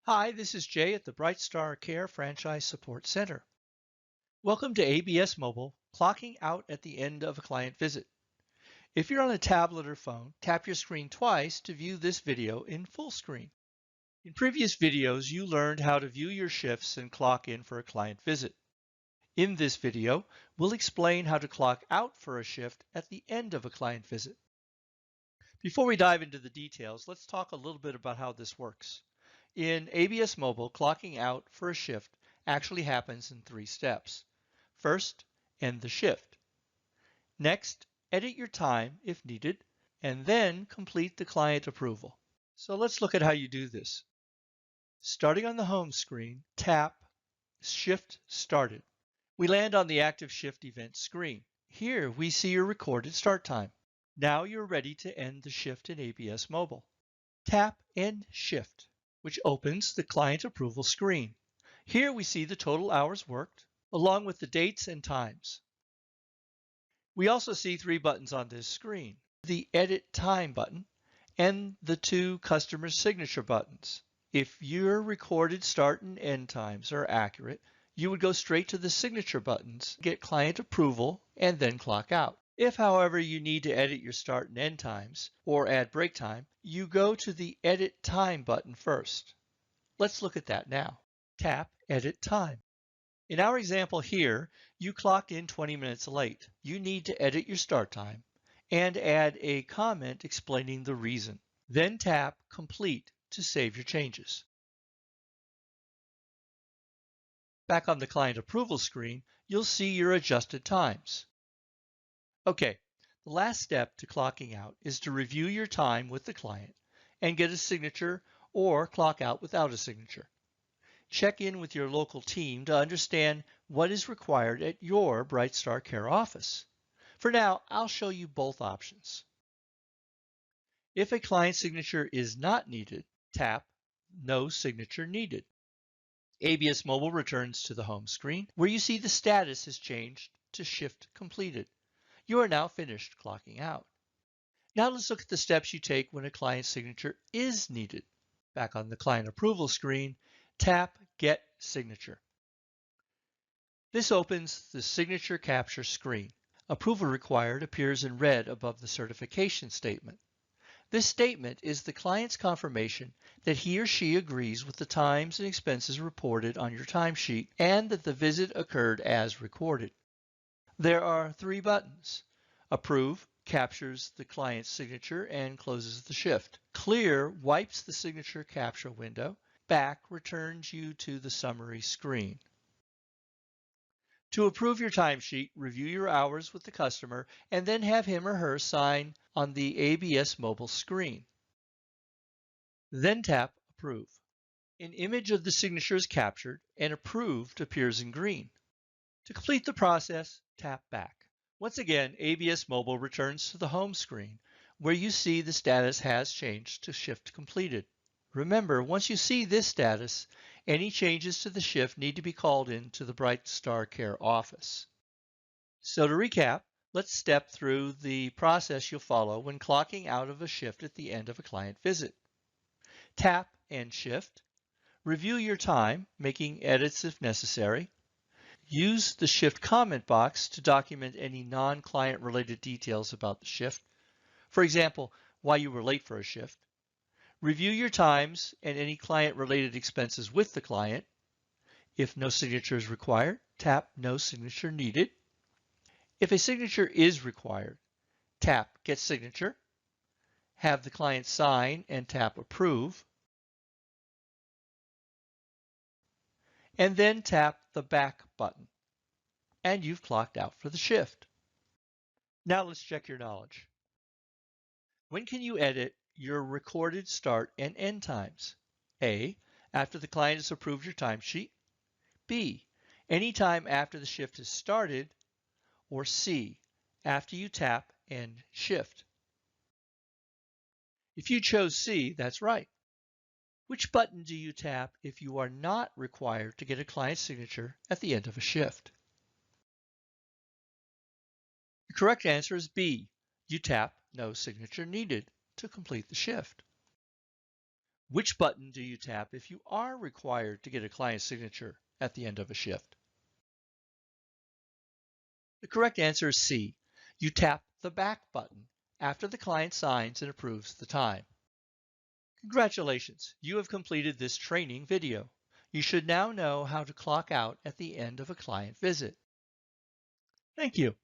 Hi, this is Jay at the Brightstar Care Franchise Support Center. Welcome to ABS Mobile, clocking out at the end of a client visit. If you're on a tablet or phone, tap your screen twice to view this video in full screen. In previous videos, you learned how to view your shifts and clock in for a client visit. In this video, we'll explain how to clock out for a shift at the end of a client visit. Before we dive into the details, let's talk a little bit about how this works. In ABS Mobile, clocking out for a shift actually happens in 3 steps. First, end the shift. Next, edit your time if needed, and then complete the client approval. So let's look at how you do this. Starting on the home screen, tap Shift Started. We land on the Active Shift Event screen. Here we see your recorded start time. Now you're ready to end the shift in ABS Mobile. Tap End Shift, which opens the client approval screen. Here we see the total hours worked, along with the dates and times. We also see 3 buttons on this screen: the Edit Time button and the 2 Customer Signature buttons. If your recorded start and end times are accurate, you would go straight to the signature buttons, get client approval, and then clock out. If, however, you need to edit your start and end times or add break time, you go to the Edit Time button first. Let's look at that now. Tap Edit Time. In our example here, you clocked in 20 minutes late. You need to edit your start time and add a comment explaining the reason. Then tap Complete to save your changes. Back on the client approval screen, you'll see your adjusted times. Okay, the last step to clocking out is to review your time with the client and get a signature or clock out without a signature. Check in with your local team to understand what is required at your Brightstar Care office. For now, I'll show you both options. If a client signature is not needed, tap No Signature Needed. ABS Mobile returns to the home screen where you see the status has changed to Shift Completed. You are now finished clocking out. Now let's look at the steps you take when a client signature is needed. Back on the client approval screen, tap Get Signature. This opens the signature capture screen. Approval required appears in red above the certification statement. This statement is the client's confirmation that he or she agrees with the times and expenses reported on your timesheet and that the visit occurred as recorded. There are 3 buttons. Approve captures the client's signature and closes the shift. Clear wipes the signature capture window. Back returns you to the summary screen. To approve your timesheet, review your hours with the customer and then have him or her sign on the ABS Mobile screen. Then tap Approve. An image of the signature is captured and Approved appears in green. To complete the process, tap Back. Once again, ABS Mobile returns to the home screen where you see the status has changed to Shift Completed. Remember, once you see this status, any changes to the shift need to be called in to the Brightstar Care office. So to recap, let's step through the process you'll follow when clocking out of a shift at the end of a client visit. Tap End Shift. Review your time, making edits if necessary. Use the shift comment box to document any non-client related details about the shift. For example, why you were late for a shift. Review your times and any client-related expenses with the client. If no signature is required, tap No Signature Needed. If a signature is required, tap Get Signature. Have the client sign and tap Approve. And then tap the Back button. And you've clocked out for the shift. Now let's check your knowledge. When can you edit your recorded start and end times? A, after the client has approved your timesheet. B, anytime after the shift has started. Or C, after you tap End Shift. If you chose C, that's right. Which button do you tap if you are not required to get a client signature at the end of a shift? The correct answer is B. You tap No Signature Needed to complete the shift. Which button do you tap if you are required to get a client signature at the end of a shift? The correct answer is C. You tap the back button after the client signs and approves the time. Congratulations, you have completed this training video. You should now know how to clock out at the end of a client visit. Thank you.